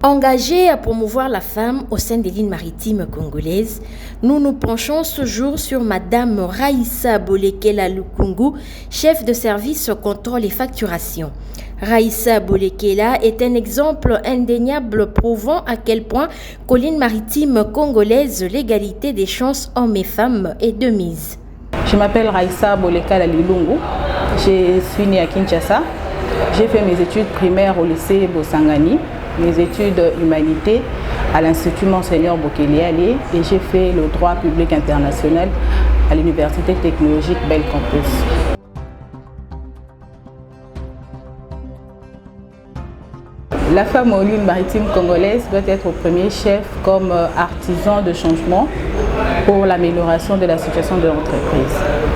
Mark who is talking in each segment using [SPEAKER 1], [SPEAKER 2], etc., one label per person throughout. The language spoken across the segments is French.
[SPEAKER 1] Engagés à promouvoir la femme au sein des lignes maritimes congolaises, nous nous penchons ce jour sur Madame Raïssa Bolekela Lukungu, chef de service contrôle et facturation. Raïssa Bolekela est un exemple indéniable prouvant à quel point qu'aux lignes maritimes congolaises, l'égalité des chances hommes et femmes est de mise.
[SPEAKER 2] Je m'appelle Raïssa Bolekela Lukungu, je suis née à Kinshasa. J'ai fait mes études primaires au lycée Bosangani, mes études humanité à l'Institut Monseigneur Bokele et j'ai fait le droit public international à l'Université technologique Bel Campus. La femme aux lignes maritimes congolaises doit être au premier chef comme artisan de changement pour l'amélioration de la situation de l'entreprise.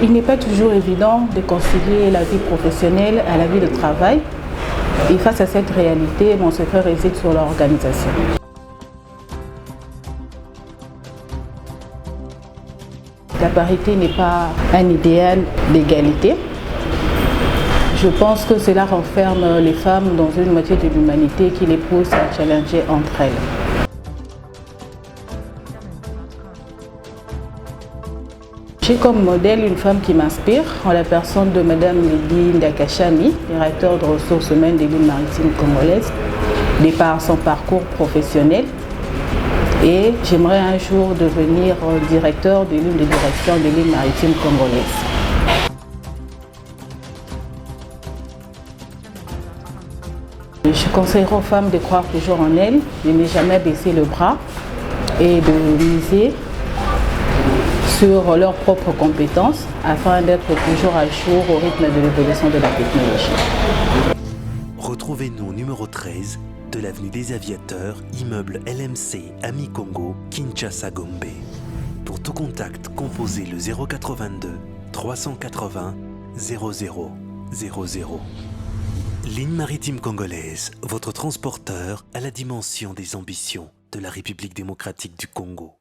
[SPEAKER 2] Il n'est pas toujours évident de concilier la vie professionnelle à la vie de travail. Et face à cette réalité, mon secret réside sur l'organisation. La parité n'est pas un idéal d'égalité. Je pense que cela renferme les femmes dans une moitié de l'humanité qui les pousse à challenger entre elles. J'ai comme modèle une femme qui m'inspire, en la personne de Madame Lydie Ndakachani, directeur de ressources humaines des lignes maritimes congolaises, de par son parcours professionnel. Et j'aimerais un jour devenir directeur de l'une des directions des lignes maritimes congolaises. Je conseillerais aux femmes de croire toujours en elles, de ne jamais baisser le bras et de miser sur leurs propres compétences afin d'être toujours à jour au rythme de l'évolution de la technologie.
[SPEAKER 3] Retrouvez-nous numéro 13 de l'avenue des Aviateurs, immeuble LMC Ami Congo, Kinshasa Gombe. Pour tout contact, composez le 082 380 0000. Ligne maritime congolaise, votre transporteur à la dimension des ambitions de la République démocratique du Congo.